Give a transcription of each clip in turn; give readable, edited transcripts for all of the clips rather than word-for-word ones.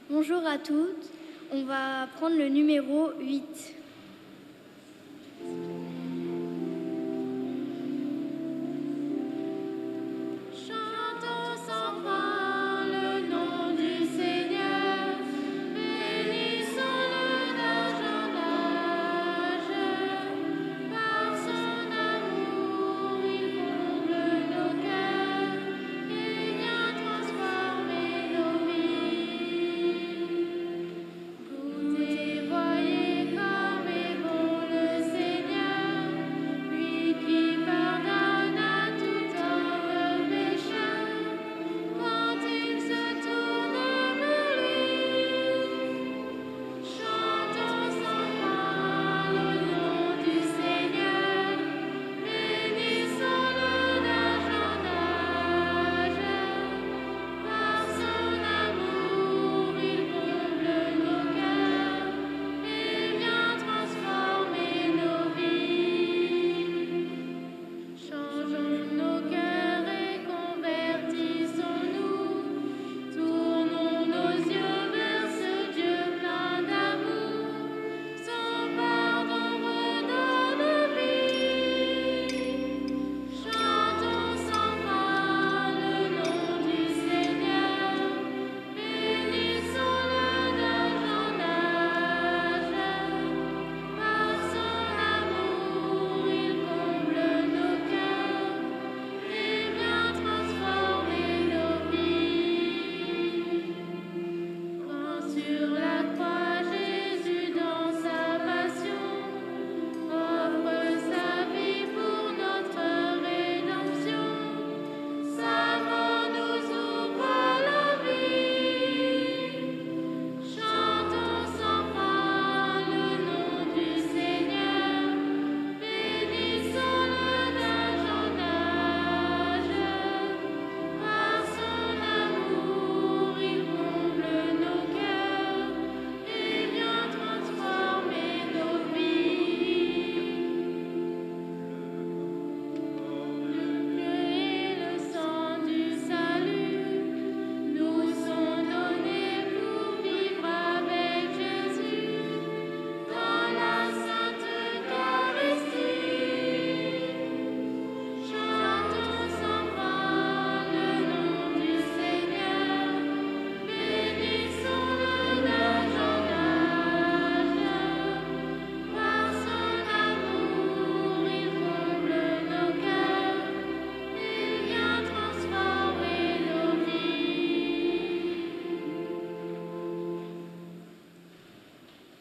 Bonjour à toutes, on va prendre le numéro 8.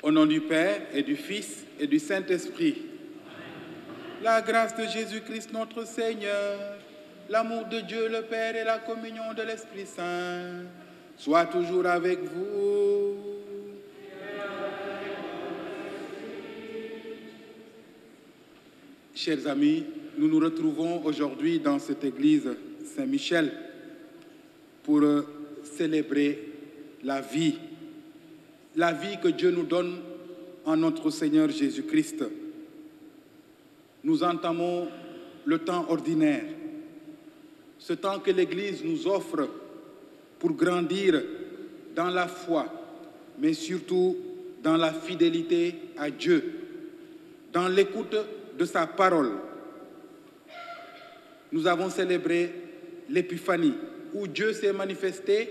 Au nom du Père et du Fils et du Saint-Esprit, la grâce de Jésus-Christ notre Seigneur, l'amour de Dieu le Père et la communion de l'Esprit Saint soient toujours avec vous. Chers amis, nous nous retrouvons aujourd'hui dans cette église Saint-Michel pour célébrer la vie que Dieu nous donne en notre Seigneur Jésus-Christ. Nous entamons le temps ordinaire, ce temps que l'Église nous offre pour grandir dans la foi, mais surtout dans la fidélité à Dieu, dans l'écoute de sa parole. Nous avons célébré l'Épiphanie, où Dieu s'est manifesté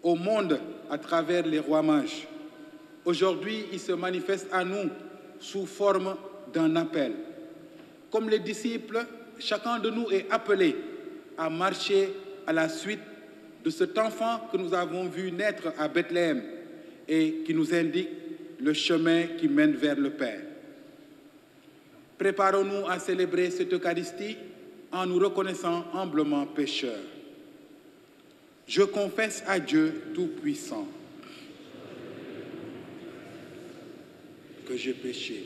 au monde à travers les rois mages. Aujourd'hui, il se manifeste à nous sous forme d'un appel. Comme les disciples, chacun de nous est appelé à marcher à la suite de cet enfant que nous avons vu naître à Bethléem et qui nous indique le chemin qui mène vers le Père. Préparons-nous à célébrer cette Eucharistie en nous reconnaissant humblement pécheurs. Je confesse à Dieu Tout-Puissant que j'ai péché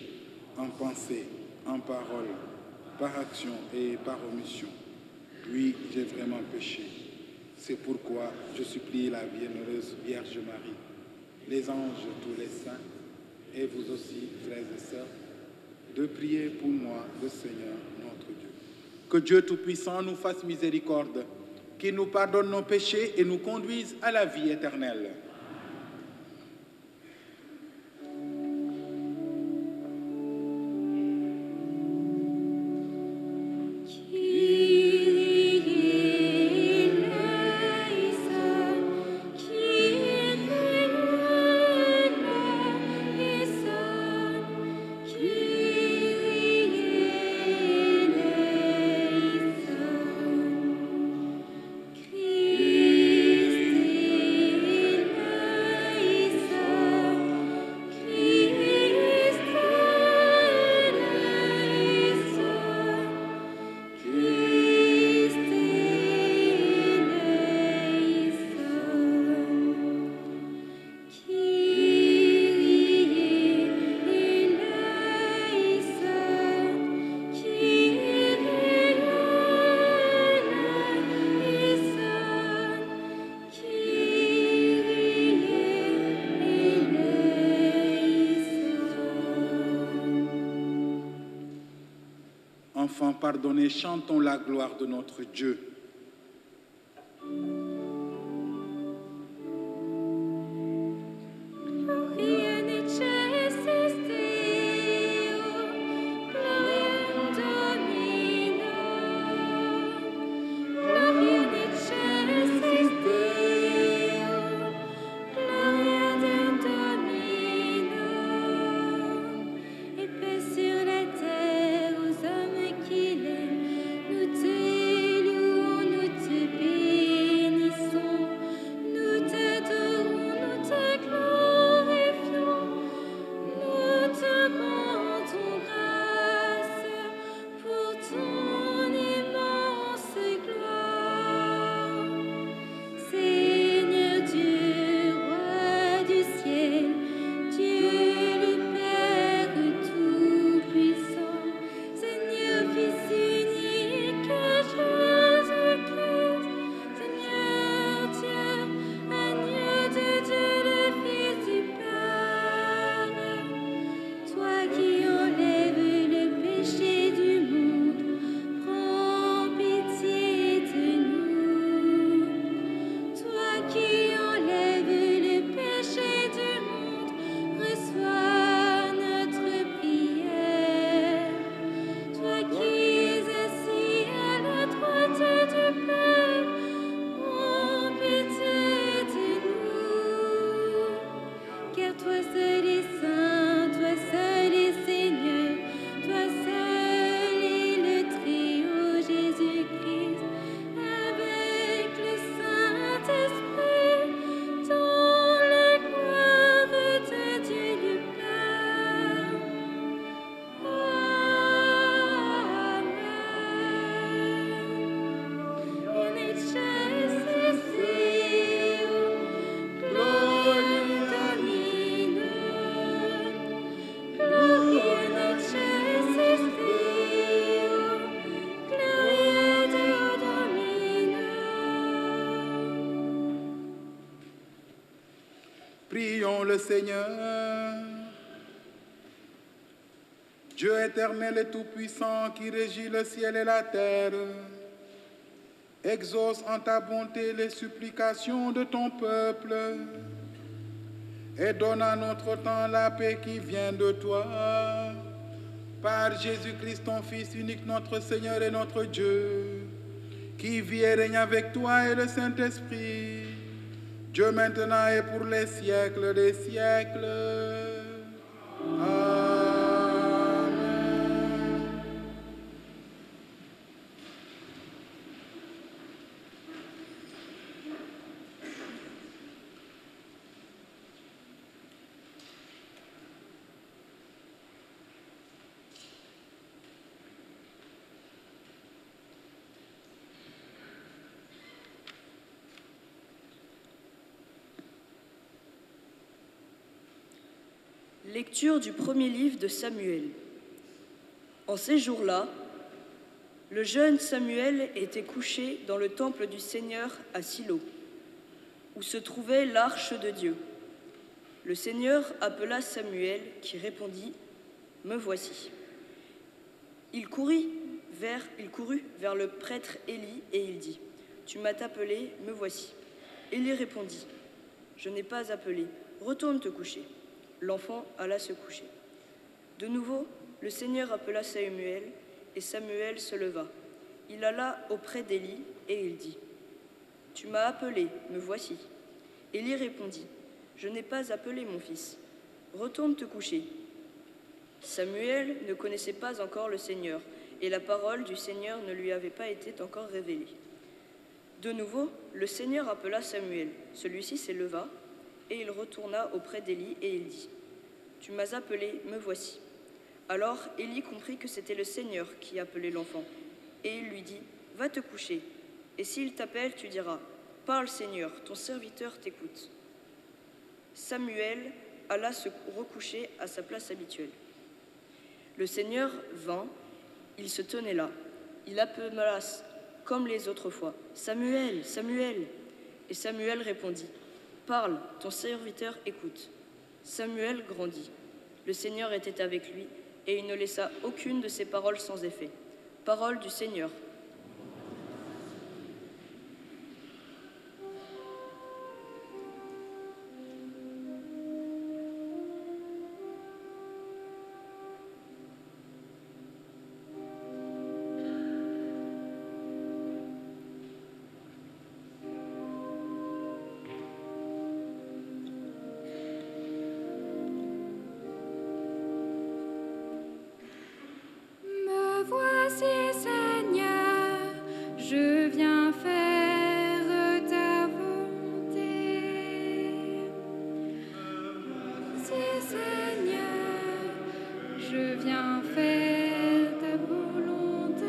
en pensée, en parole, par action et par omission. Oui, j'ai vraiment péché. C'est pourquoi je supplie la bienheureuse Vierge Marie, les anges, tous les saints, et vous aussi, frères et sœurs, de prier pour moi, le Seigneur, notre Dieu. Que Dieu Tout-Puissant nous fasse miséricorde, qu'il nous pardonne nos péchés et nous conduise à la vie éternelle. enfants pardonnés, chantons la gloire de notre Dieu. Prions le Seigneur. Dieu éternel et tout-puissant qui régit le ciel et la terre, exauce en ta bonté les supplications de ton peuple et donne à notre temps la paix qui vient de toi. Par Jésus-Christ, ton Fils unique, notre Seigneur et notre Dieu, qui vit et règne avec toi et le Saint-Esprit, Dieu maintenant et pour les siècles des siècles. Amen. Lecture du premier livre de Samuel. En ces jours-là, le jeune Samuel était couché dans le temple du Seigneur à Silo, où se trouvait l'arche de Dieu. Le Seigneur appela Samuel, qui répondit « Me voici ». Il courut vers le prêtre Élie et il dit « Tu m'as appelé, me voici ». Élie répondit « Je n'ai pas appelé, retourne te coucher ». L'enfant alla se coucher. De nouveau, le Seigneur appela Samuel, et Samuel se leva. Il alla auprès d'Élie, et il dit « Tu m'as appelé, me voici ». Élie répondit « Je n'ai pas appelé mon fils. Retourne te coucher ». Samuel ne connaissait pas encore le Seigneur, et la parole du Seigneur ne lui avait pas été encore révélée. De nouveau, le Seigneur appela Samuel. Celui-ci s'éleva, et il retourna auprès d'Élie et il dit « Tu m'as appelé, me voici ». Alors Élie comprit que c'était le Seigneur qui appelait l'enfant, et il lui dit « Va te coucher, et s'il t'appelle, tu diras « Parle Seigneur, ton serviteur t'écoute ». Samuel alla se recoucher à sa place habituelle. Le Seigneur vint, il se tenait là. Il appela comme les autres fois « Samuel, Samuel !» Et Samuel répondit « Parle, ton serviteur écoute ». Samuel grandit. Le Seigneur était avec lui, et il ne laissa aucune de ses paroles sans effet. Parole du Seigneur. Me voici, Seigneur, je viens faire ta volonté. Si, Seigneur, je viens faire ta volonté.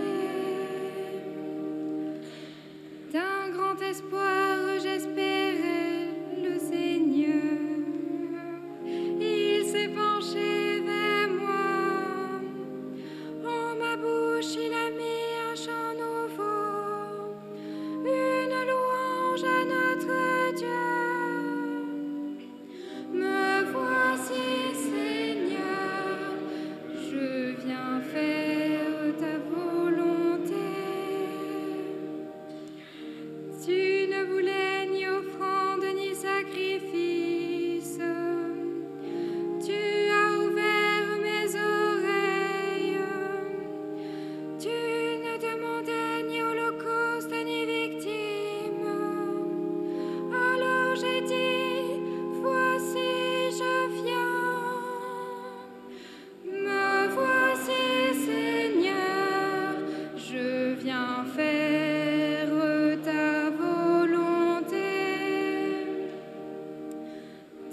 D'un grand espoir, j'espérais le Seigneur. Il s'est penché vers moi. En ma bouche, il a mis un chant nouveau, une louange à notre Dieu. Me voici, Seigneur, je viens faire ta volonté. Tu ne voulais ni offrande ni sacrifice. Tu as ouvert mes oreilles. Tu ne demandais ni holocauste ni victime. Alors j'ai dit, voici je viens. Me voici, Seigneur, je viens faire ta volonté.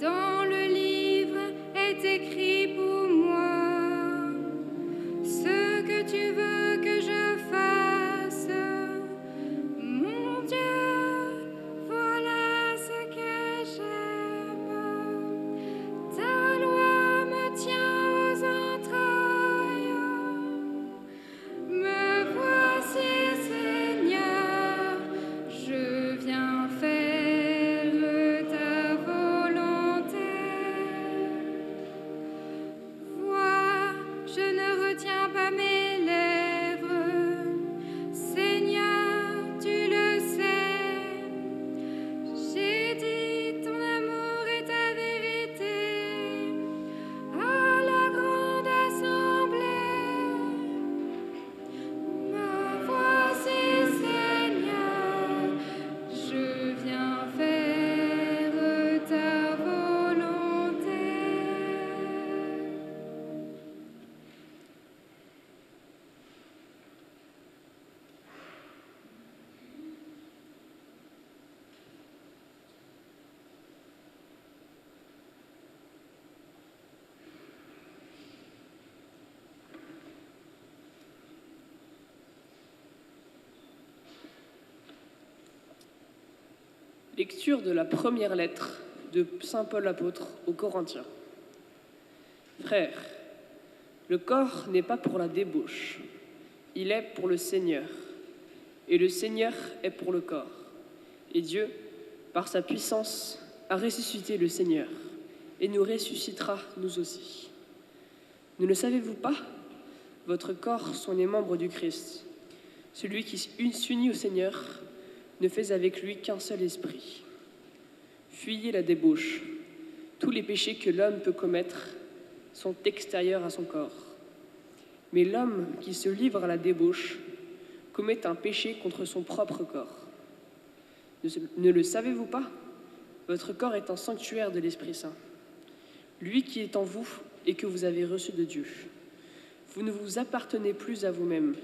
Dans le livre est écrit pour moi ce que tu veux que je fasse. Mon Dieu, voilà ce que j'aime. Ta loi me tient aux entrailles. Me voici, Seigneur, je viens faire ta volonté. Vois, je ne retiens pas mes lèvres. Seigneur, tu le sais. J'ai dit ton amour et ta vérité à la grande assemblée. Me voici, Seigneur, je viens faire ta volonté. Lecture de la première lettre de Saint Paul apôtre aux Corinthiens. Frères, le corps n'est pas pour la débauche, il est pour le Seigneur, et le Seigneur est pour le corps. Et Dieu, par sa puissance, a ressuscité le Seigneur, et nous ressuscitera nous aussi. Ne le savez-vous pas? Votre corps sont les membres du Christ. Celui qui s'unit au Seigneur ne fait avec lui qu'un seul esprit. Fuyez la débauche. Tous les péchés que l'homme peut commettre sont extérieurs à son corps. Mais l'homme qui se livre à la débauche commet un péché contre son propre corps. Ne le savez-vous pas? Votre corps est un sanctuaire de l'Esprit Saint, lui qui est en vous et que vous avez reçu de Dieu. Vous ne vous appartenez plus à vous-même,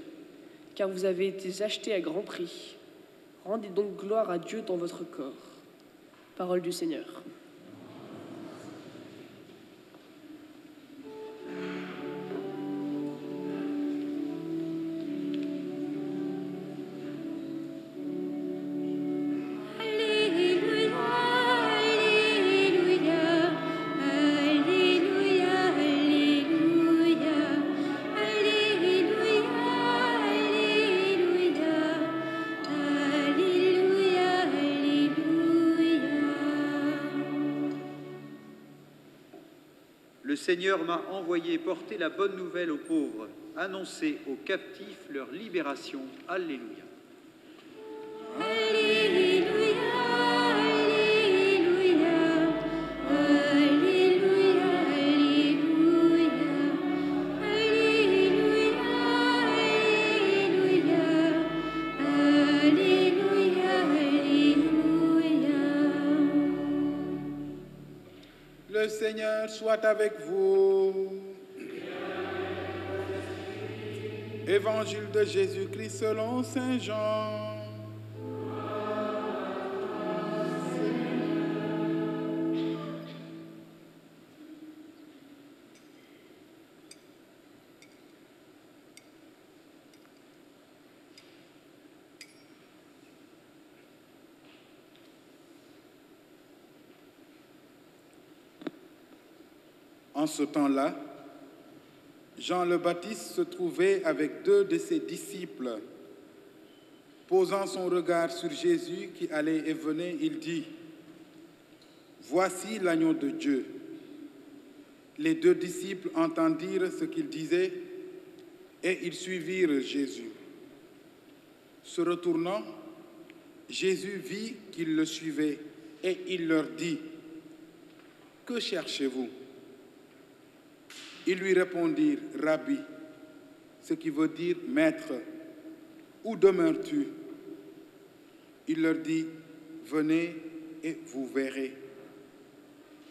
car vous avez été achetés à grand prix. Rendez donc gloire à Dieu dans votre corps. Parole du Seigneur. Seigneur m'a envoyé porter la bonne nouvelle aux pauvres, annoncer aux captifs leur libération. Alléluia. Alléluia, Alléluia, Alléluia, Alléluia, Alléluia, Alléluia. Le Seigneur soit avec vous. Évangile de Jésus-Christ selon Saint Jean. En ce temps-là, Jean le Baptiste se trouvait avec 2 de ses disciples. Posant son regard sur Jésus qui allait et venait, il dit, « Voici l'agneau de Dieu. » Les 2 disciples entendirent ce qu'il disait et ils suivirent Jésus. Se retournant, Jésus vit qu'ils le suivaient et il leur dit, « Que cherchez-vous » Ils lui répondirent, « Rabbi », ce qui veut dire « Maître », « Où demeures-tu » Il leur dit, « Venez et vous verrez. »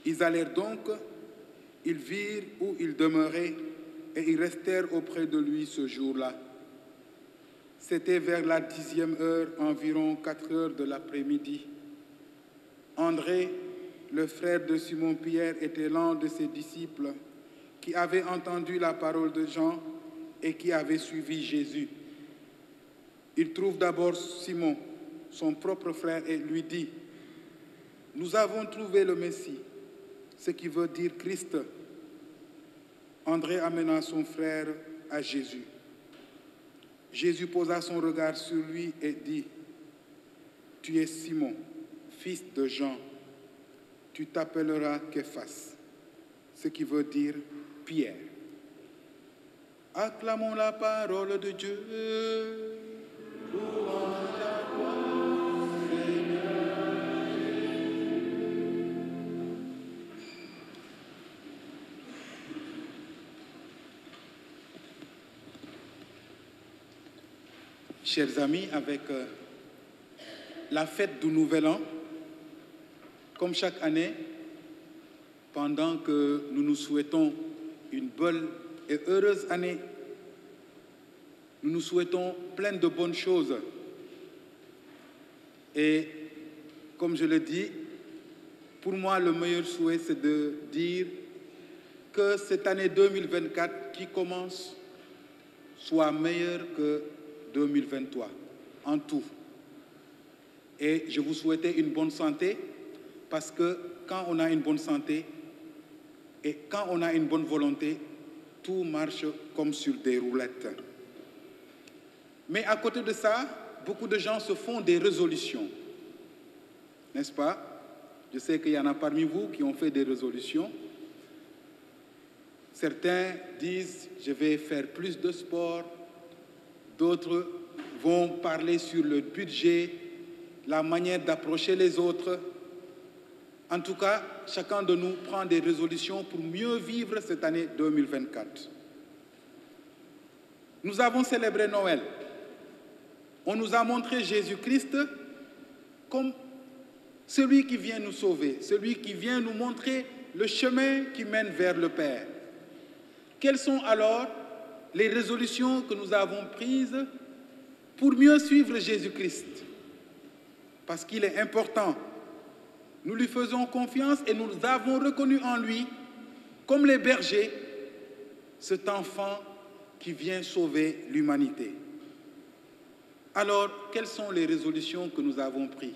Ils allèrent donc, ils virent où il demeurait et ils restèrent auprès de lui ce jour-là. C'était vers la 10e heure, environ 4 heures de l'après-midi. André, le frère de Simon-Pierre, était l'un de ses disciples qui avait entendu la parole de Jean et qui avait suivi Jésus. Il trouve d'abord Simon, son propre frère, et lui dit, « Nous avons trouvé le Messie », ce qui veut dire Christ. André amena son frère à Jésus. Jésus posa son regard sur lui et dit, « Tu es Simon, fils de Jean. Tu t'appelleras Képhas », ce qui veut dire Pierre. Acclamons la parole de Dieu. Louange à toi, Seigneur. Chers amis, avec la fête du Nouvel An, comme chaque année, pendant que nous nous souhaitons une bonne et heureuse année, nous nous souhaitons plein de bonnes choses. Et comme je le dis, pour moi, le meilleur souhait, c'est de dire que cette année 2024 qui commence soit meilleure que 2023, en tout. Et je vous souhaitais une bonne santé, parce que quand on a une bonne santé et quand on a une bonne volonté, tout marche comme sur des roulettes. Mais à côté de ça, beaucoup de gens se font des résolutions, n'est-ce pas? Je sais qu'il y en a parmi vous qui ont fait des résolutions. Certains disent « je vais faire plus de sport », d'autres vont parler sur le budget, la manière d'approcher les autres. En tout cas, chacun de nous prend des résolutions pour mieux vivre cette année 2024. Nous avons célébré Noël. On nous a montré Jésus-Christ comme celui qui vient nous sauver, celui qui vient nous montrer le chemin qui mène vers le Père. Quelles sont alors les résolutions que nous avons prises pour mieux suivre Jésus-Christ? Parce qu'il est important. Nous lui faisons confiance et nous avons reconnu en lui, comme les bergers, cet enfant qui vient sauver l'humanité. Alors, quelles sont les résolutions que nous avons prises?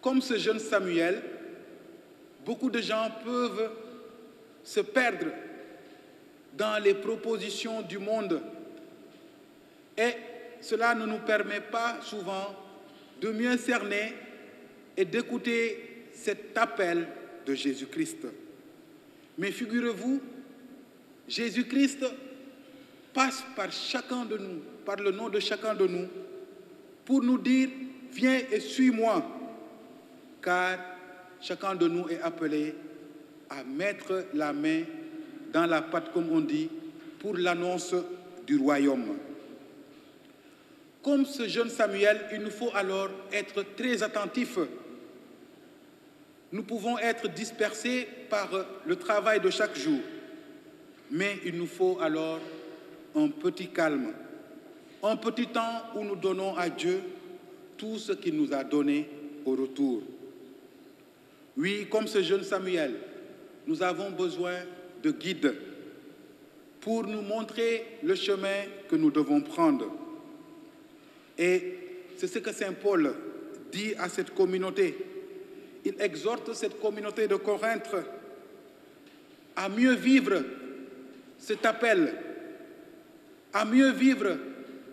Comme ce jeune Samuel, beaucoup de gens peuvent se perdre dans les propositions du monde. Et cela ne nous permet pas souvent de mieux cerner et d'écouter cet appel de Jésus-Christ. Mais figurez-vous, Jésus-Christ passe par chacun de nous, par le nom de chacun de nous, pour nous dire, viens et suis-moi, car chacun de nous est appelé à mettre la main dans la pâte, comme on dit, pour l'annonce du royaume. Comme ce jeune Samuel, il nous faut alors être très attentifs. Nous pouvons être dispersés par le travail de chaque jour, mais il nous faut alors un petit calme, un petit temps où nous donnons à Dieu tout ce qu'il nous a donné au retour. Oui, comme ce jeune Samuel, nous avons besoin de guides pour nous montrer le chemin que nous devons prendre. Et c'est ce que Saint Paul dit à cette communauté. Il exhorte cette communauté de Corinthe à mieux vivre cet appel, à mieux vivre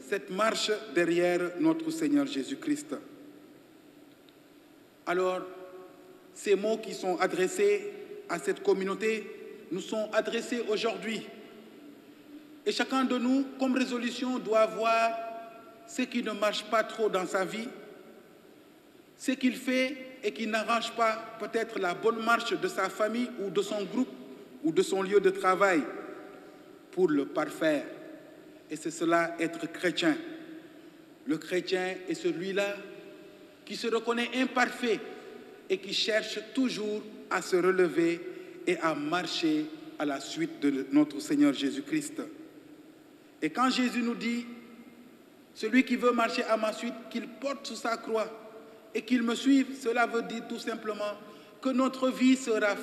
cette marche derrière notre Seigneur Jésus-Christ. Alors, ces mots qui sont adressés à cette communauté nous sont adressés aujourd'hui. Et chacun de nous, comme résolution, doit voir ce qui ne marche pas trop dans sa vie, ce qu'il fait et qui n'arrange pas peut-être la bonne marche de sa famille ou de son groupe ou de son lieu de travail pour le parfaire. Et c'est cela, être chrétien. Le chrétien est celui-là qui se reconnaît imparfait et qui cherche toujours à se relever et à marcher à la suite de notre Seigneur Jésus-Christ. Et quand Jésus nous dit, celui qui veut marcher à ma suite, qu'il porte sur sa croix et qu'il me suive, cela veut dire tout simplement que notre vie sera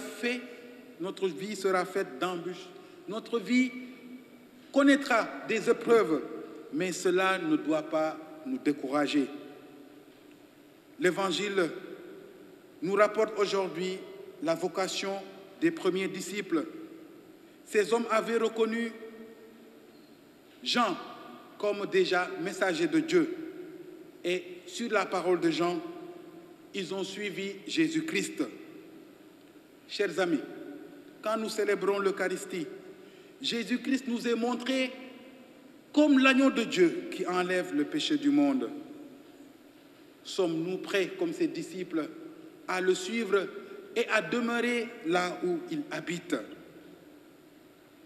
faite d'embûches. Notre vie connaîtra des épreuves, mais cela ne doit pas nous décourager. L'Évangile nous rapporte aujourd'hui la vocation des premiers disciples. Ces hommes avaient reconnu Jean comme déjà messager de Dieu. Et sur la parole de Jean, ils ont suivi Jésus-Christ. Chers amis, quand nous célébrons l'Eucharistie, Jésus-Christ nous est montré comme l'agneau de Dieu qui enlève le péché du monde. Sommes-nous prêts, comme ses disciples, à le suivre et à demeurer là où il habite?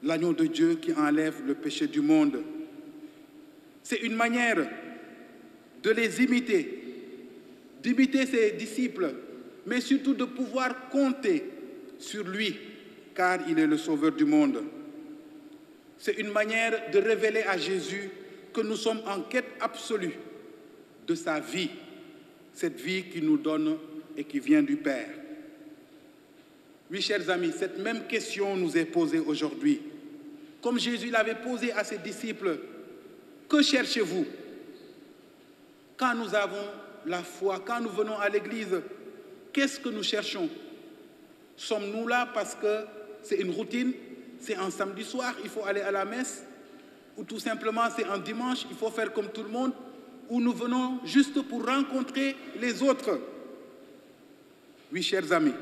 L'agneau de Dieu qui enlève le péché du monde. C'est une manière de les imiter, d'imiter ses disciples, mais surtout de pouvoir compter sur lui, car il est le sauveur du monde. C'est une manière de révéler à Jésus que nous sommes en quête absolue de sa vie, cette vie qu'il nous donne et qui vient du Père. Oui, chers amis, cette même question nous est posée aujourd'hui. Comme Jésus l'avait posée à ses disciples, que cherchez-vous? Quand nous avons la foi, quand nous venons à l'église, qu'est-ce que nous cherchons? Sommes-nous là parce que c'est une routine, c'est un samedi soir, il faut aller à la messe, ou tout simplement c'est un dimanche, il faut faire comme tout le monde, ou nous venons juste pour rencontrer les autres? Oui, chers amis,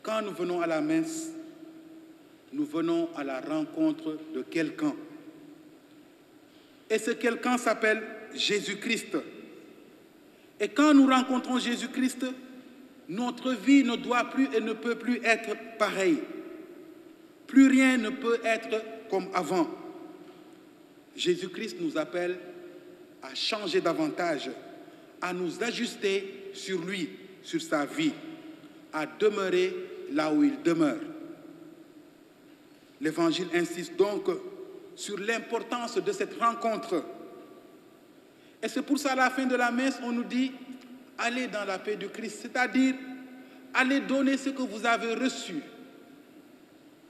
quand nous venons à la messe, nous venons à la rencontre de quelqu'un. Et ce quelqu'un s'appelle Jésus-Christ. Et quand nous rencontrons Jésus-Christ, notre vie ne doit plus et ne peut plus être pareille. Plus rien ne peut être comme avant. Jésus-Christ nous appelle à changer davantage, à nous ajuster sur lui, sur sa vie, à demeurer là où il demeure. L'Évangile insiste donc sur l'importance de cette rencontre. Et c'est pour ça, à la fin de la messe, on nous dit « Allez dans la paix du Christ », c'est-à-dire « Allez donner ce que vous avez reçu ».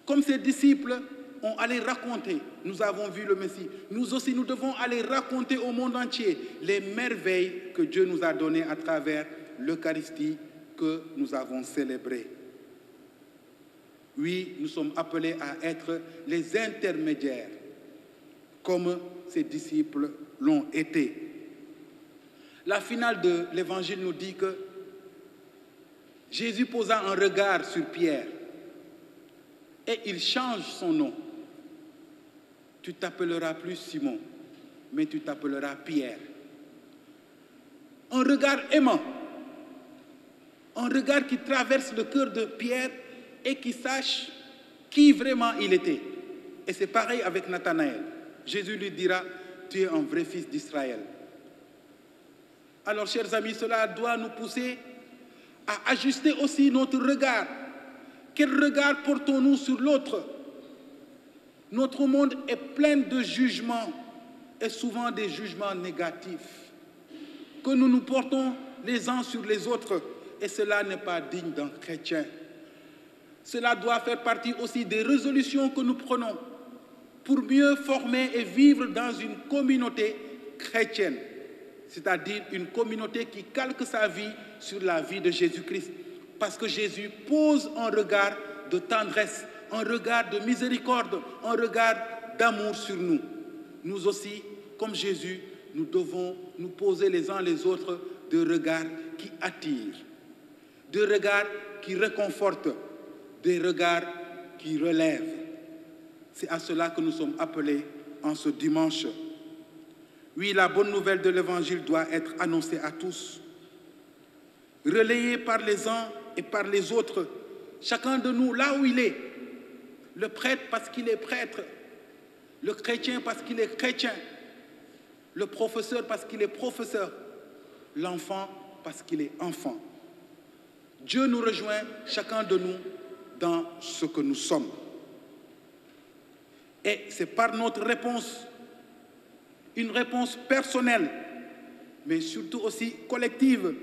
Comme ces disciples ont allé raconter, nous avons vu le Messie, nous aussi, nous devons aller raconter au monde entier les merveilles que Dieu nous a données à travers l'Eucharistie que nous avons célébrée. Oui, nous sommes appelés à être les intermédiaires, comme ses disciples l'ont été. La finale de l'Évangile nous dit que Jésus posa un regard sur Pierre et il change son nom. Tu t'appelleras plus Simon, mais tu t'appelleras Pierre. Un regard aimant, un regard qui traverse le cœur de Pierre et qui sache qui vraiment il était. Et c'est pareil avec Nathanaël. Jésus lui dira, tu es un vrai fils d'Israël. Alors, chers amis, cela doit nous pousser à ajuster aussi notre regard. Quel regard portons-nous sur l'autre? Notre monde est plein de jugements, et souvent des jugements négatifs, que nous nous portons les uns sur les autres, et cela n'est pas digne d'un chrétien. Cela doit faire partie aussi des résolutions que nous prenons pour mieux former et vivre dans une communauté chrétienne, c'est-à-dire une communauté qui calque sa vie sur la vie de Jésus-Christ. Parce que Jésus pose un regard de tendresse, un regard de miséricorde, un regard d'amour sur nous. Nous aussi, comme Jésus, nous devons nous poser les uns les autres de regards qui attirent, de regards qui réconfortent, des regards qui relèvent. C'est à cela que nous sommes appelés en ce dimanche. Oui, la bonne nouvelle de l'Évangile doit être annoncée à tous, relayée par les uns et par les autres, chacun de nous là où il est. Le prêtre parce qu'il est prêtre, le chrétien parce qu'il est chrétien, le professeur parce qu'il est professeur, l'enfant parce qu'il est enfant. Dieu nous rejoint, chacun de nous, dans ce que nous sommes. Et c'est par notre réponse, une réponse personnelle, mais surtout aussi collective,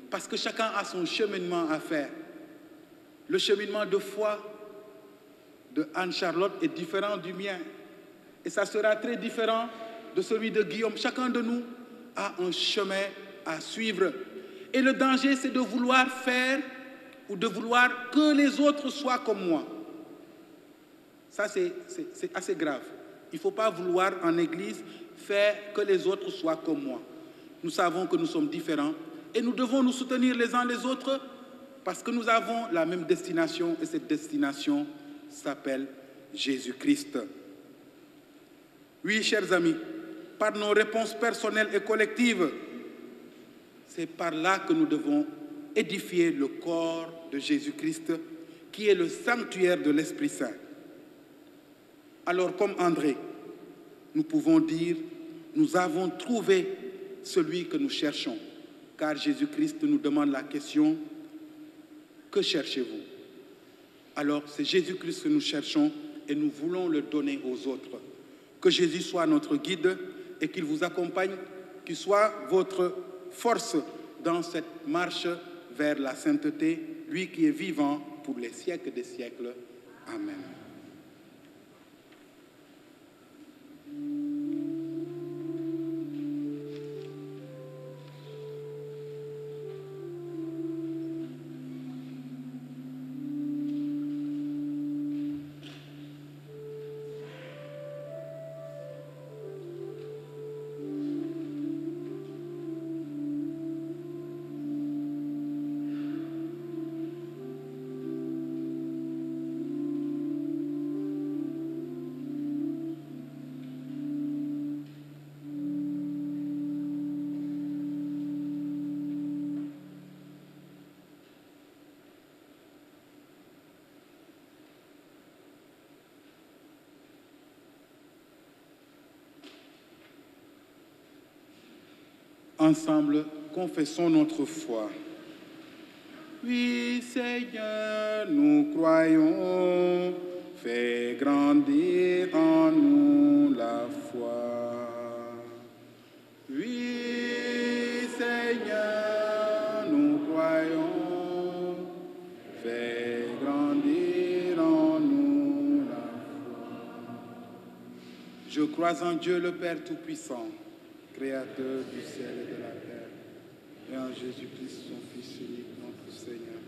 parce que chacun a son cheminement à faire. Le cheminement de foi de Anne-Charlotte est différent du mien. Et ça sera très différent de celui de Guillaume. Chacun de nous a un chemin à suivre. Et le danger, c'est de vouloir faire ou de vouloir que les autres soient comme moi. Ça, c'est assez grave. Il ne faut pas vouloir en Église faire que les autres soient comme moi. Nous savons que nous sommes différents et nous devons nous soutenir les uns les autres parce que nous avons la même destination et cette destination s'appelle Jésus-Christ. Oui, chers amis, par nos réponses personnelles et collectives, c'est par là que nous devons édifier le corps de Jésus-Christ, qui est le sanctuaire de l'Esprit Saint. Alors, comme André, nous pouvons dire, nous avons trouvé celui que nous cherchons, car Jésus-Christ nous demande la question, que cherchez-vous? Alors, c'est Jésus-Christ que nous cherchons et nous voulons le donner aux autres. Que Jésus soit notre guide et qu'il vous accompagne, qu'il soit votre force dans cette marche vers la sainteté, lui qui est vivant pour les siècles des siècles. Amen. Ensemble, confessons notre foi. Oui, Seigneur, nous croyons, fais grandir en nous la foi. Oui, Seigneur, nous croyons, fais grandir en nous la foi. Je crois en Dieu le Père Tout-Puissant, Créateur du ciel et de la terre, et en Jésus-Christ, son Fils unique, notre Seigneur,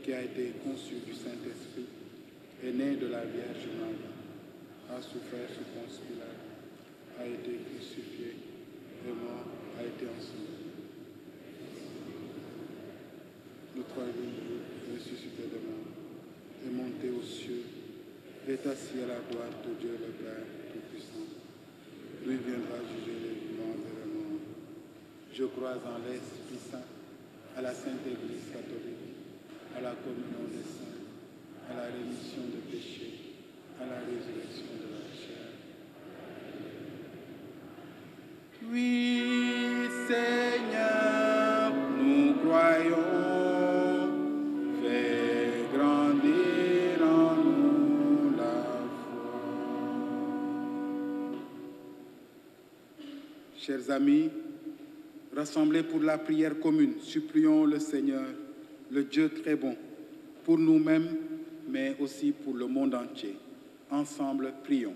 qui a été conçu du Saint-Esprit, est né de la Vierge Marie, a souffert sous Ponce Pilate, a été crucifié, est mort, a été enseveli. Le troisième jour, ressuscité de mort, est monté aux cieux, est assis à la droite de Dieu le Père Tout-Puissant. Lui viendra juger les vivants et les morts. Je crois en l'Esprit Saint, à la Sainte Église catholique, à la communion des saints, à la rémission des péchés, à la résurrection de la chair. Oui, Seigneur, nous croyons, fais grandir en nous la foi. Chers amis, rassemblés pour la prière commune, supplions le Seigneur, le Dieu très bon, pour nous-mêmes, mais aussi pour le monde entier. Ensemble, prions.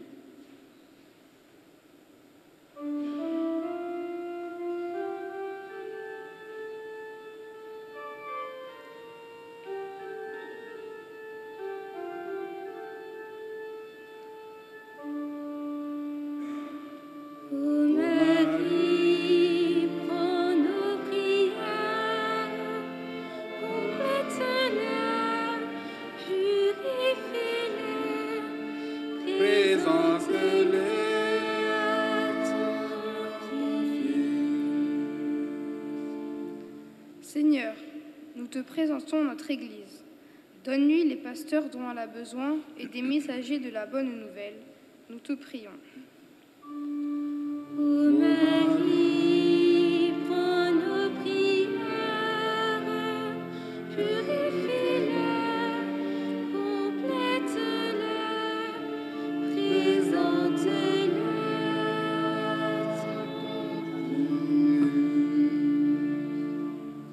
Seigneur, nous te présentons notre Église. Donne-lui les pasteurs dont elle a besoin et des messagers de la bonne nouvelle. Nous te prions. Ô Marie, prends nos prières, purifie-les, complète-les, présente-les.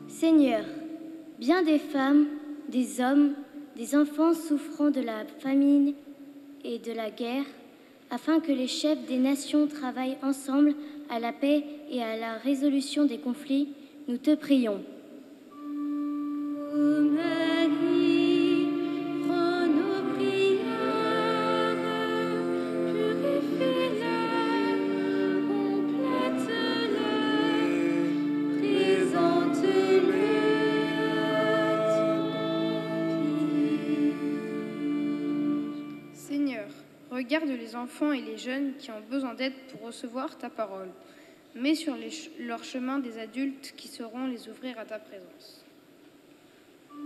Seigneur, bien des femmes, des hommes, des enfants souffrant de la famine et de la guerre, afin que les chefs des nations travaillent ensemble à la paix et à la résolution des conflits, nous te prions. Ô Marie, prends nos prières, purifie-les, complète-les, présente-les. Seigneur, regarde les enfants et les jeunes qui ont besoin d'aide pour recevoir ta parole. Mets sur leur chemin des adultes qui sauront les ouvrir à ta présence.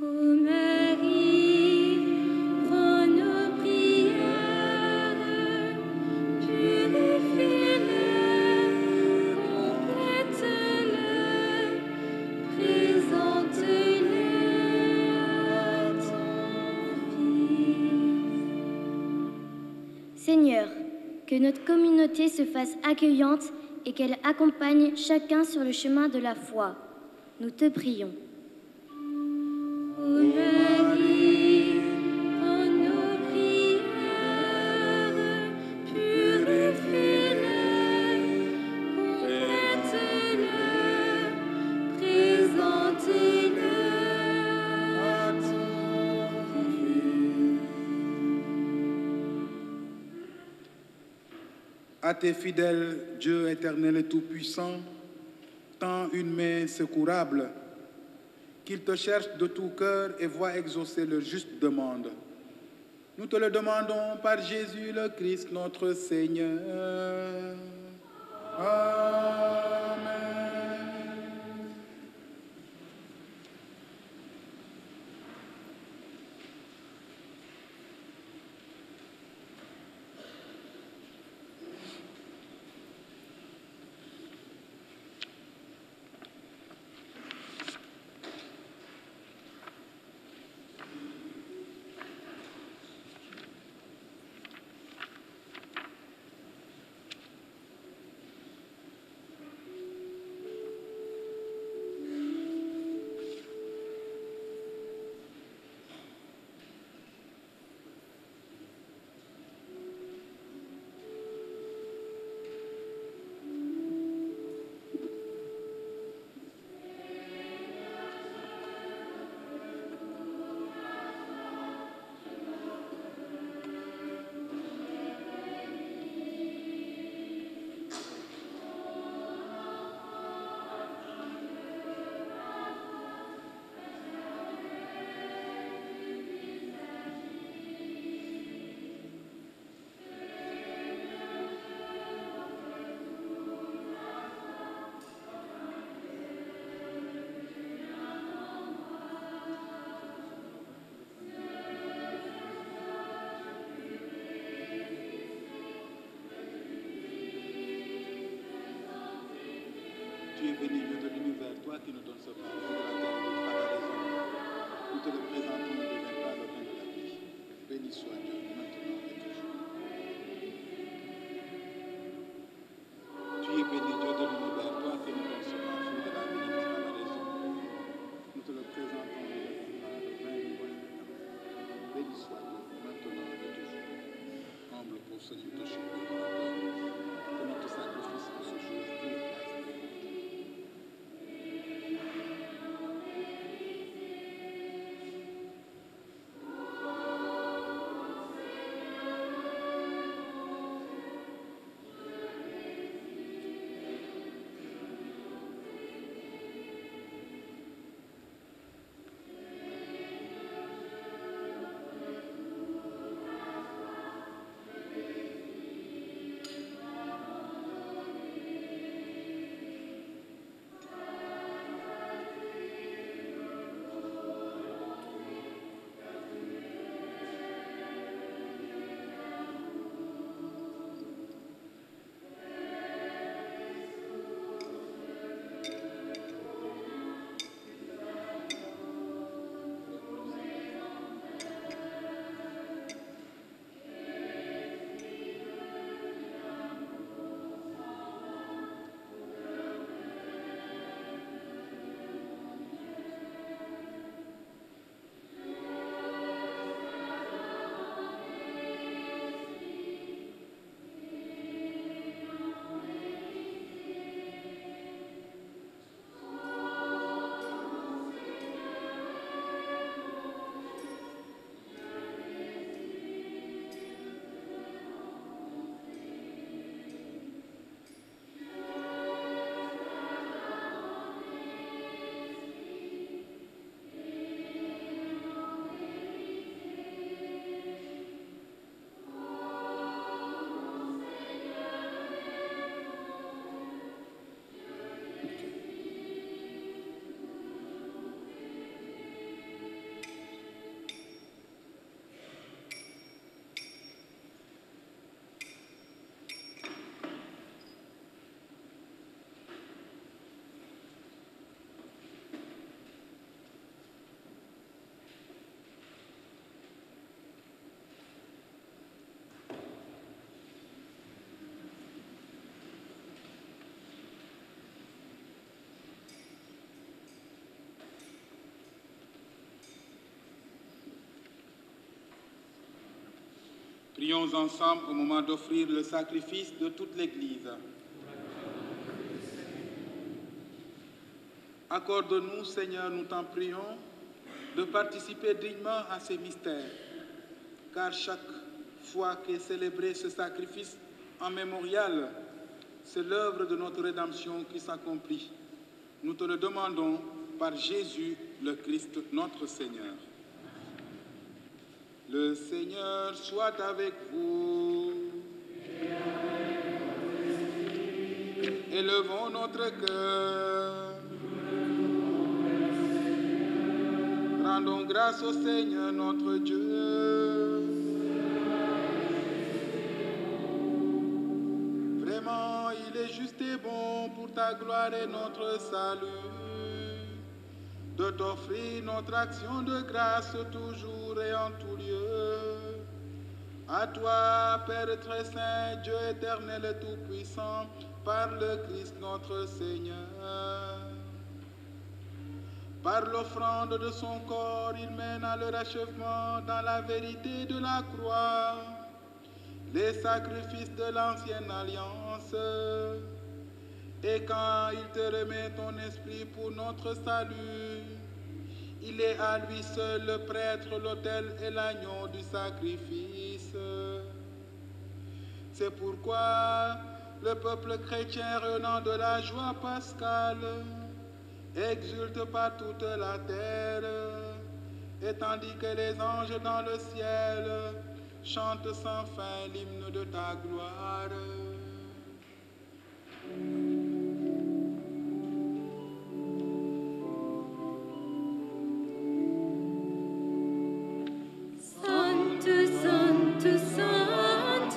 Ô Marie, prends nos prières, purifie-les, complète-les, présente-les à ton Fils. Seigneur, que notre communauté se fasse accueillante et qu'elle accompagne chacun sur le chemin de la foi. Nous te prions. Ô Marie, prends nos prières, purifie-les, complète-les, présente-les à ton Fils. À tes fidèles, Dieu éternel et tout-puissant, tends une main secourable, qu'ils te cherchent de tout cœur et voient exaucer leur juste demande. Nous te le demandons par Jésus le Christ, notre Seigneur. Amen. béni Dieu de l'univers, toi qui nous donnes ce pain, de la terre et de travers les hommes. Nous te le présentons et deviendra le pain de la vie. Béni soit Dieu, maintenant et toujours. Tu es béni Dieu de l'univers, toi qui nous donnes ce pain, fruit de la vie et de travers les hommes. Nous te le présentons et deviendra le pain du roi. Béni soit Dieu, maintenant et toujours. Humble pour ce qui te chante de la terre, que notre sacrifice en ce jour pour la grâce de Dieu. Prions ensemble au moment d'offrir le sacrifice de toute l'Église. Accorde-nous, Seigneur, nous t'en prions, de participer dignement à ces mystères, car chaque fois qu'est célébré ce sacrifice en mémorial, c'est l'œuvre de notre rédemption qui s'accomplit. Nous te le demandons par Jésus, le Christ, notre Seigneur. Le Seigneur soit avec vous. Élevons notre cœur. Rendons grâce au Seigneur notre Dieu. Vraiment, il est juste et bon pour ta gloire et notre salut de t'offrir notre action de grâce toujours et en tout lieu. À toi, Père très saint, Dieu éternel et tout-puissant, par le Christ notre Seigneur. Par l'offrande de son corps, il mène à leur achèvement dans la vérité de la croix les sacrifices de l'ancienne alliance. Et quand il te remet ton esprit pour notre salut, il est à lui seul le prêtre, l'autel et l'agneau du sacrifice. C'est pourquoi le peuple chrétien revenant de la joie pascale exulte par toute la terre, et tandis que les anges dans le ciel chantent sans fin l'hymne de ta gloire. Sanctus, Deus Sabaoth,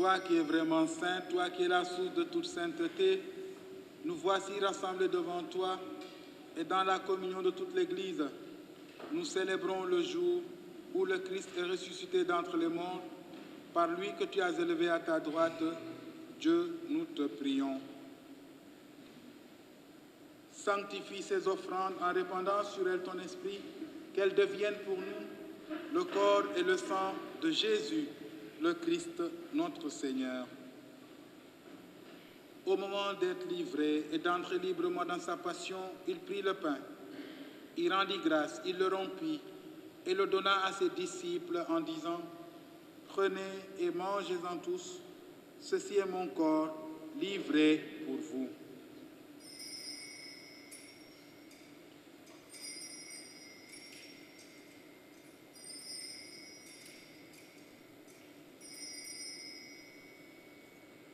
Toi qui es vraiment saint, toi qui es la source de toute sainteté, nous voici rassemblés devant toi et dans la communion de toute l'Église, nous célébrons le jour où le Christ est ressuscité d'entre les morts. Par lui que tu as élevé à ta droite, Dieu, nous te prions. Sanctifie ces offrandes en répandant sur elles ton esprit, qu'elles deviennent pour nous le corps et le sang de Jésus, le Christ, notre Seigneur. Au moment d'être livré et d'entrer librement dans sa passion, il prit le pain. Il rendit grâce, il le rompit et le donna à ses disciples en disant: « Prenez et mangez-en tous, ceci est mon corps livré pour vous. »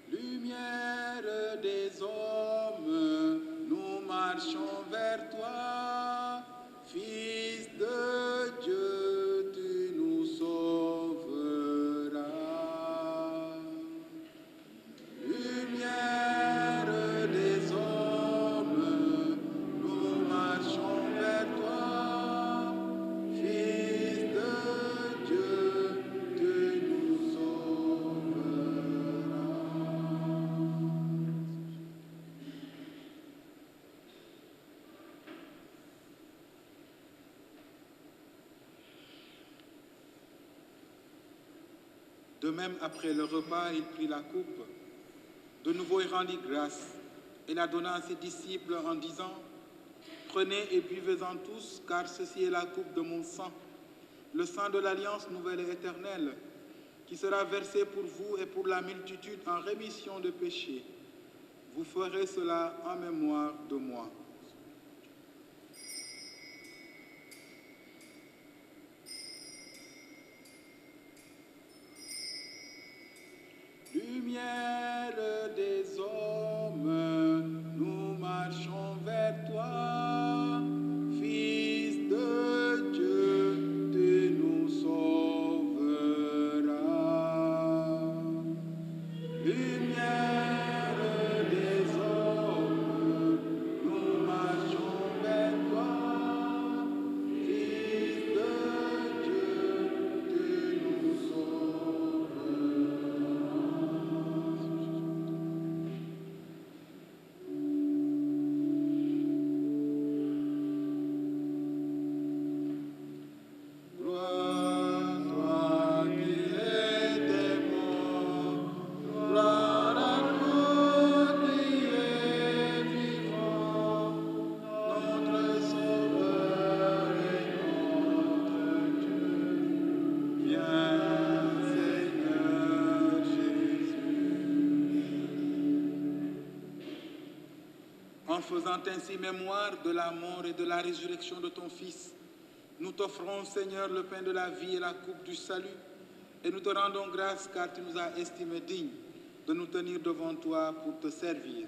Lumière des hommes, nous marchons vers toi, Fils de Dieu, tu nous sauveras. Lumière des hommes, nous marchons vers toi, Fils de Dieu, tu nous sauveras. De même, après le repas, il prit la coupe. De nouveau, il rendit grâce et la donna à ses disciples en disant: « Prenez et buvez-en tous, car ceci est la coupe de mon sang, le sang de l'alliance nouvelle et éternelle, qui sera versé pour vous et pour la multitude en rémission de péchés. Vous ferez cela en mémoire de moi. » Lumière des hommes, nous marchons vers toi, Fils de Dieu, tu nous sauveras. Lumière des hommes, nous marchons vers toi, Fils de Dieu, tu nous sauveras. En faisant ainsi mémoire de la mort et de la résurrection de ton Fils, nous t'offrons, Seigneur, le pain de la vie et la coupe du salut, et nous te rendons grâce car tu nous as estimés dignes de nous tenir devant toi pour te servir.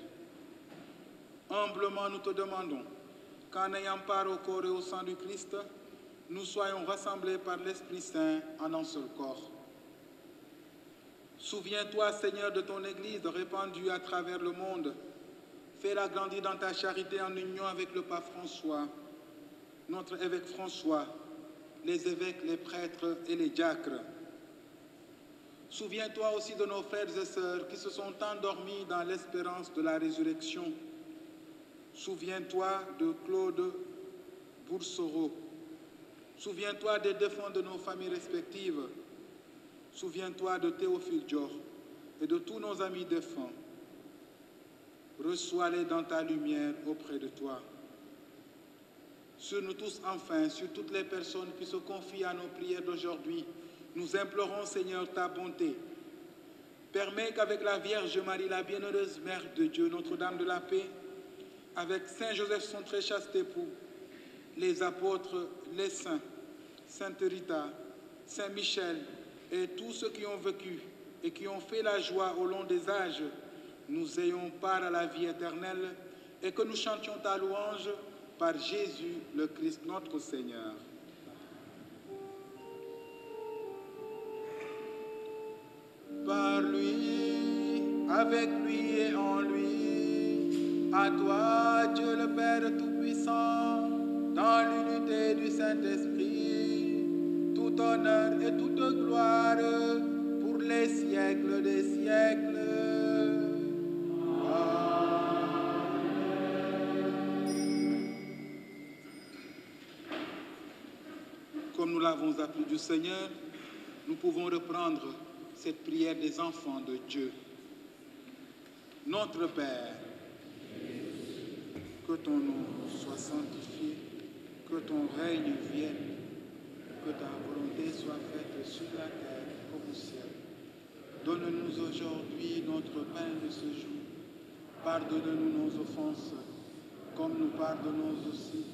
Humblement, nous te demandons qu'en ayant part au corps et au sang du Christ, nous soyons rassemblés par l'Esprit Saint en un seul corps. Souviens-toi, Seigneur, de ton Église répandue à travers le monde. Fais-la grandir dans ta charité en union avec le pape François, notre évêque François, les évêques, les prêtres et les diacres. Souviens-toi aussi de nos frères et sœurs qui se sont endormis dans l'espérance de la résurrection. Souviens-toi de Claude Boursereau. Souviens-toi des défunts de nos familles respectives. Souviens-toi de Théophile Dior et de tous nos amis défunts. Reçois-les dans ta lumière auprès de toi. Sur nous tous enfin, sur toutes les personnes qui se confient à nos prières d'aujourd'hui, nous implorons, Seigneur, ta bonté. Permets qu'avec la Vierge Marie, la bienheureuse Mère de Dieu, Notre-Dame de la paix, avec Saint Joseph, son très chaste époux, les apôtres, les saints, Sainte Rita, Saint Michel et tous ceux qui ont vécu et qui ont fait la joie au long des âges, nous ayons part à la vie éternelle et que nous chantions ta louange par Jésus, le Christ, notre Seigneur. par lui, avec lui et en lui. À toi, Dieu le Père Tout-Puissant, dans l'unité du Saint-Esprit, tout honneur et toute gloire pour les siècles des siècles. Comme nous l'avons appris du Seigneur, nous pouvons reprendre cette prière des enfants de Dieu. Notre Père, que ton nom soit sanctifié, que ton règne vienne, que ta volonté soit faite sur la terre comme au ciel. Donne-nous aujourd'hui notre pain de ce jour. Pardonne-nous nos offenses, comme nous pardonnons aussi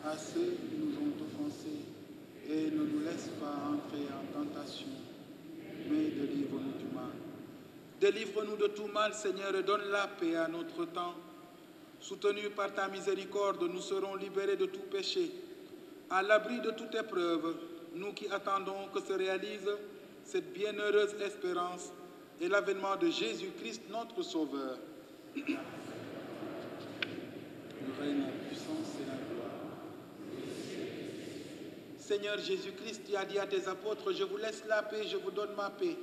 à ceux qui nous ont offensés. Et ne nous laisse pas entrer en tentation, mais délivre-nous du mal. Délivre-nous de tout mal, Seigneur, et donne la paix à notre temps. Soutenus par ta miséricorde, nous serons libérés de tout péché. À l'abri de toute épreuve, nous qui attendons que se réalise cette bienheureuse espérance et l'avènement de Jésus-Christ, notre Sauveur. Le règne, la puissance et la gloire. Seigneur Jésus-Christ, tu as dit à tes apôtres, je vous laisse la paix, je vous donne ma paix.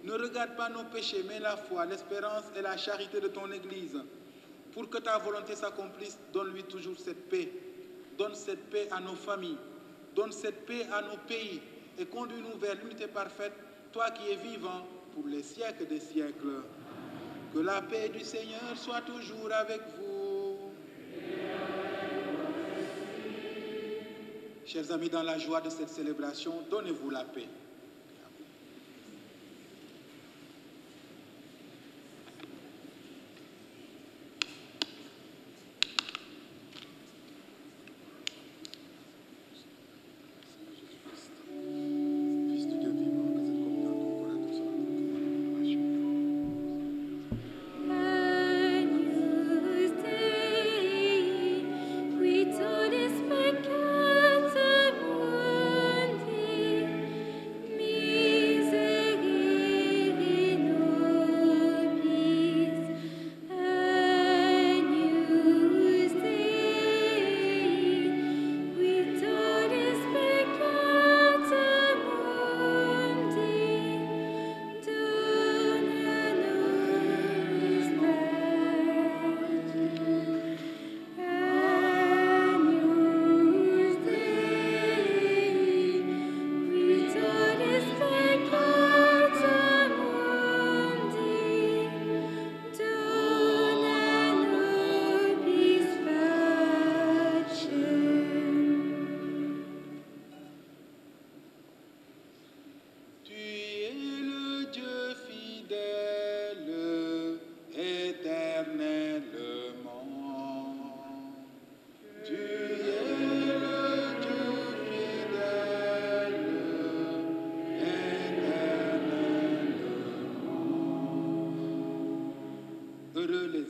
Ne regarde pas nos péchés, mais la foi, l'espérance et la charité de ton Église. Pour que ta volonté s'accomplisse, donne-lui toujours cette paix. Donne cette paix à nos familles. Donne cette paix à nos pays. Et conduis-nous vers l'unité parfaite, toi qui es vivant pour les siècles des siècles. Que la paix du Seigneur soit toujours avec vous. Chers amis, dans la joie de cette célébration, donnez-vous la paix.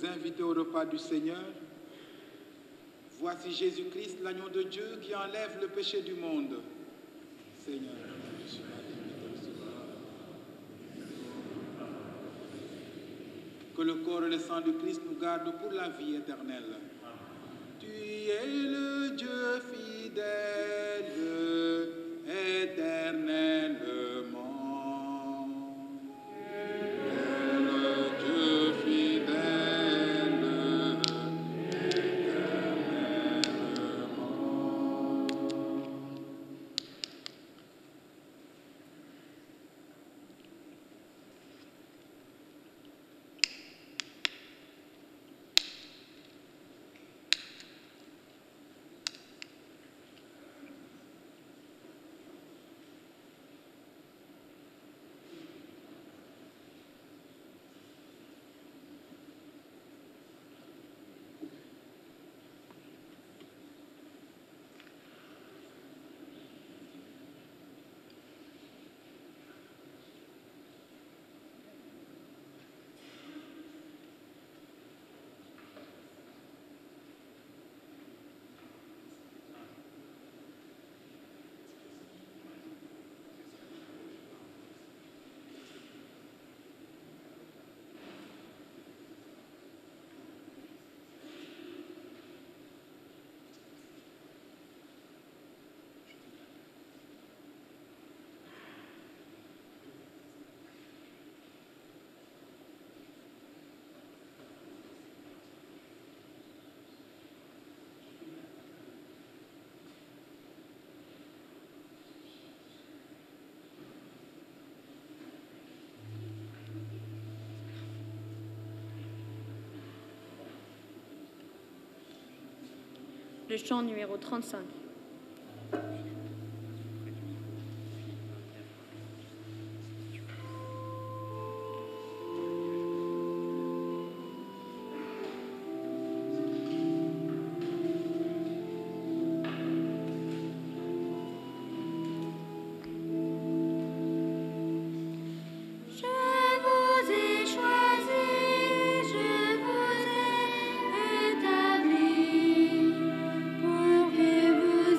Invités au repas du Seigneur. Voici Jésus-Christ, l'agneau de Dieu qui enlève le péché du monde. Seigneur, je suis là, que le corps et le sang du Christ nous gardent pour la vie éternelle. Tu es le Dieu fidèle, éternellement. le chant numéro 35. Pour que vous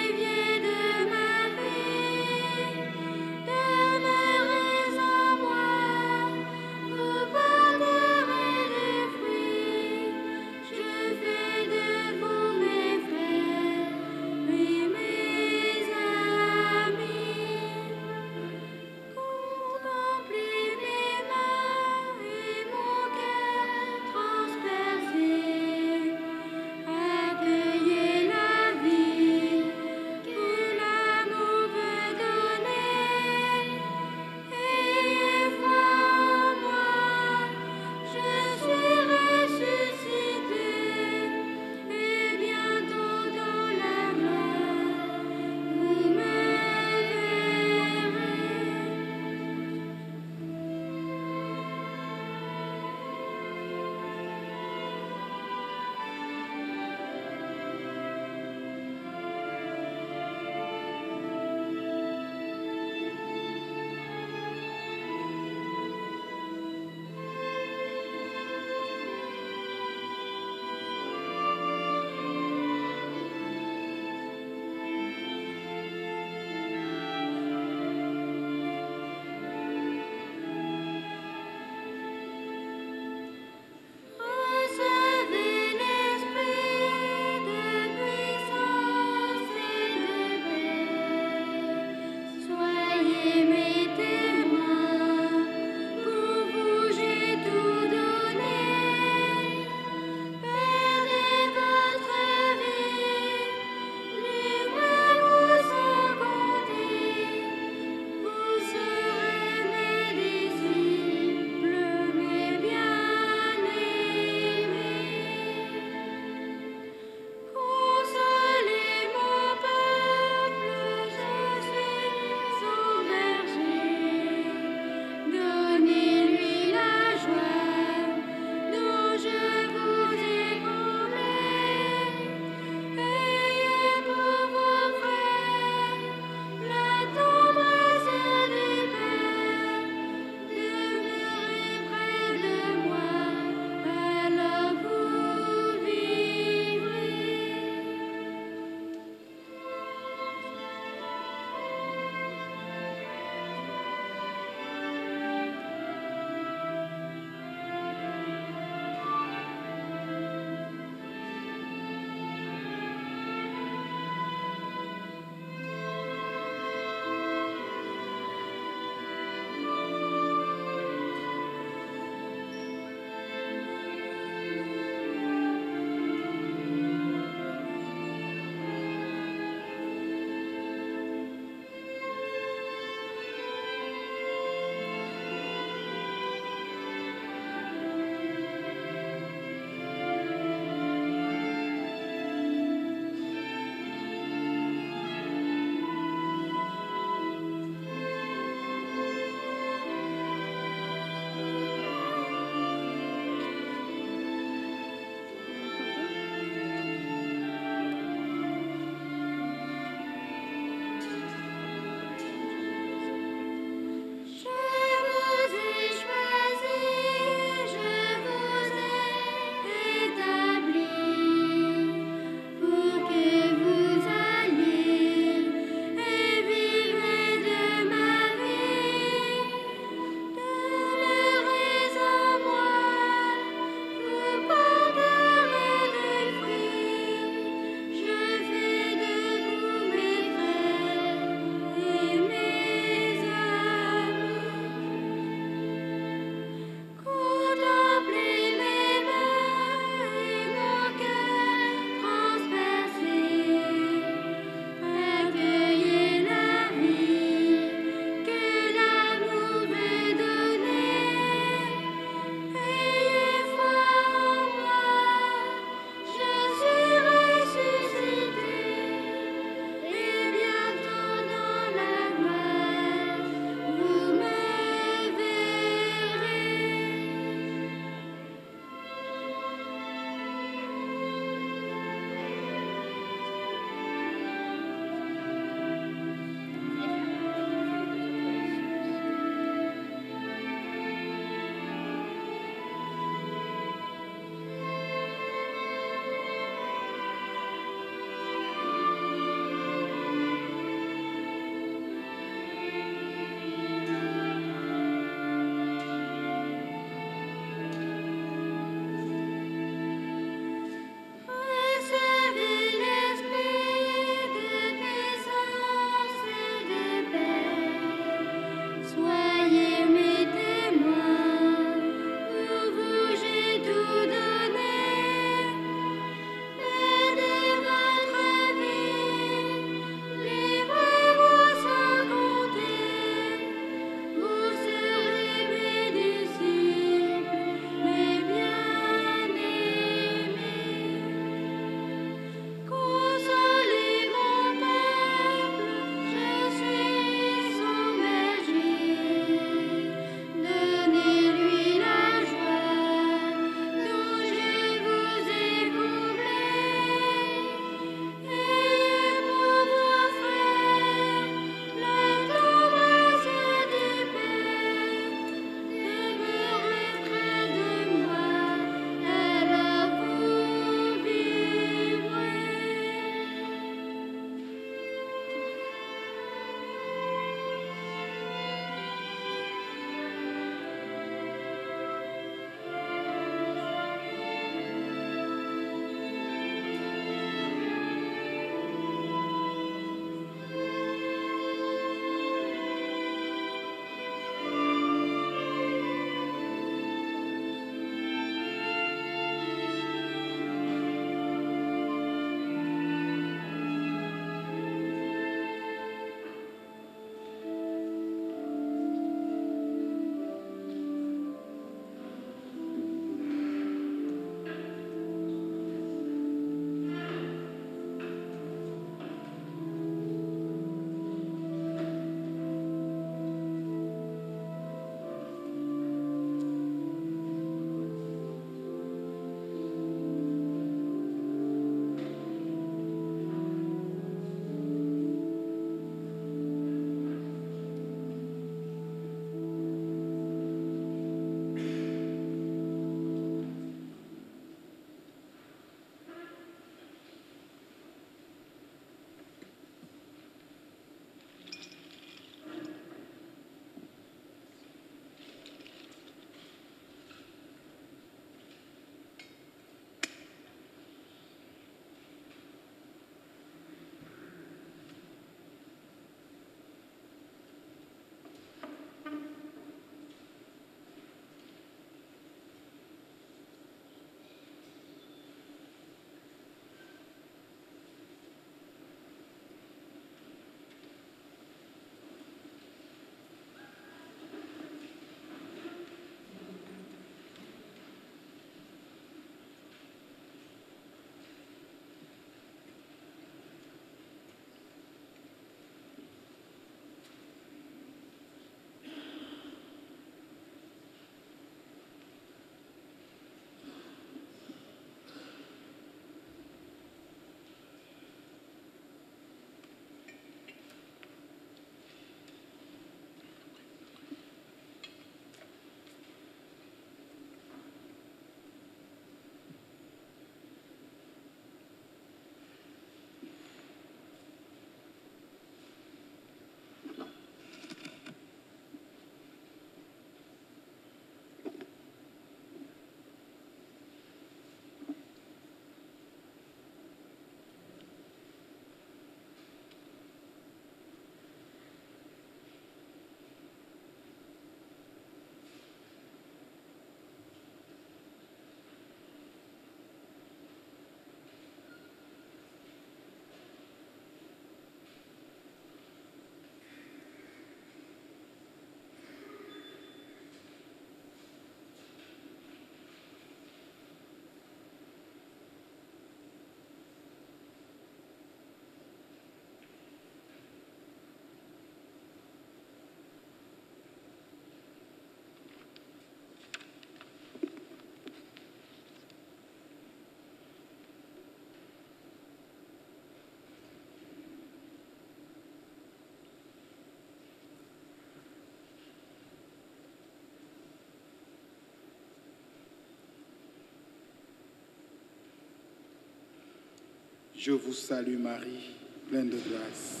Je vous salue Marie, pleine de grâce.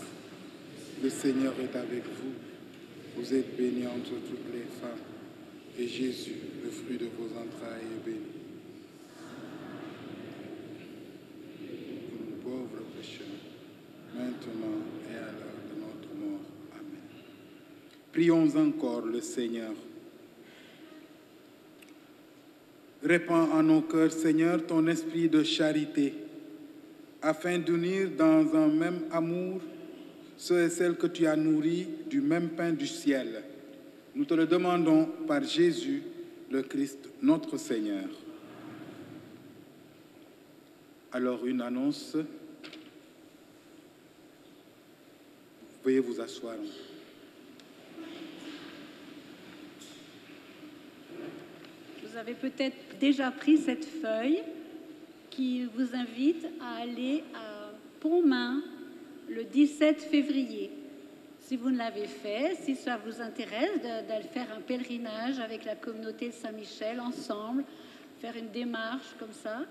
Le Seigneur est avec vous. Vous êtes bénie entre toutes les femmes. Et Jésus, le fruit de vos entrailles, est béni. Nous pauvres pécheurs, maintenant et à l'heure de notre mort. Amen. Prions encore le Seigneur. Répands en nos cœurs, Seigneur, ton esprit de charité, afin d'unir dans un même amour ceux et celles que tu as nourris du même pain du ciel. Nous te le demandons par Jésus, le Christ, notre Seigneur. Alors, une annonce. Veuillez vous asseoir. Vous avez peut-être déjà pris cette feuille qui vous invite à aller à Pontmain le 17 février. Si vous ne l'avez fait, si ça vous intéresse d'aller faire un pèlerinage avec la communauté de Saint-Michel ensemble, faire une démarche comme ça,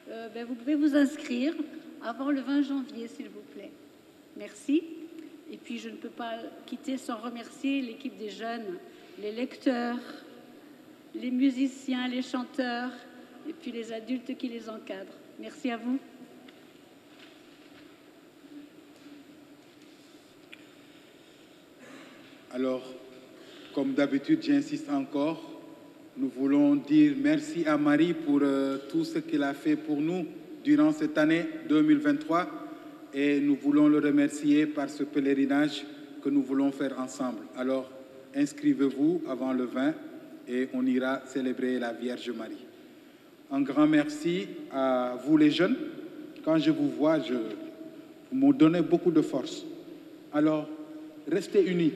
vous pouvez vous inscrire avant le 20 janvier, s'il vous plaît. Merci. Et puis, je ne peux pas quitter sans remercier l'équipe des jeunes, les lecteurs, les musiciens, les chanteurs, et puis les adultes qui les encadrent. Merci à vous. Alors, comme d'habitude, j'insiste encore, nous voulons dire merci à Marie pour tout ce qu'elle a fait pour nous durant cette année 2023 et nous voulons le remercier par ce pèlerinage que nous voulons faire ensemble. Alors, inscrivez-vous avant le 20 et on ira célébrer la Vierge Marie. Un grand merci à vous les jeunes. Quand je vous vois, vous me donnez beaucoup de force. Alors, restez unis.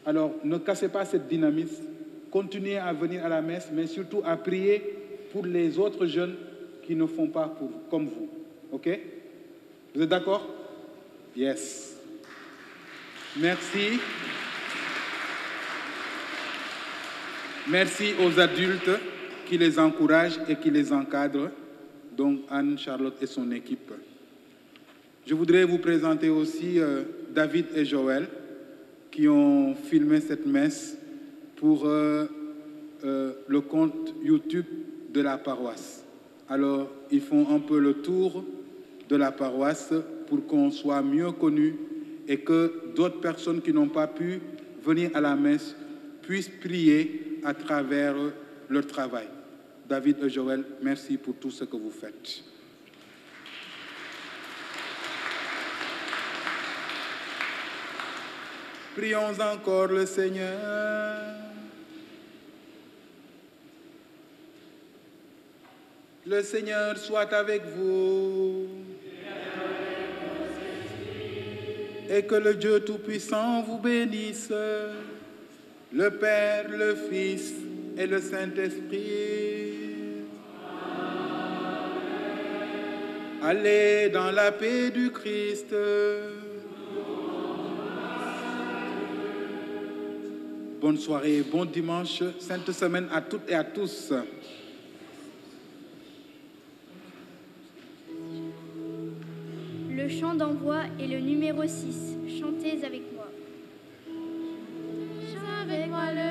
Alors, ne cassez pas cette dynamisme. Continuez à venir à la messe, mais surtout à prier pour les autres jeunes qui ne font pas comme vous. OK? Vous êtes d'accord? Yes. Merci. Merci aux adultes qui les encouragent et qui les encadrent, donc Anne, Charlotte et son équipe. Je voudrais vous présenter aussi David et Joël qui ont filmé cette messe pour le compte YouTube de la paroisse. Alors, ils font un peu le tour de la paroisse pour qu'on soit mieux connus et que d'autres personnes qui n'ont pas pu venir à la messe puissent prier à travers leur travail. David et Joël, merci pour tout ce que vous faites. Prions encore le Seigneur. Le Seigneur soit avec vous. Et que le Dieu Tout-Puissant vous bénisse, le Père, le Fils et le Saint-Esprit. Allez dans la paix du Christ. Bonne soirée, bon dimanche, sainte semaine à toutes et à tous. Le chant d'envoi est le numéro 6. Chantez avec moi. Chante avec moi le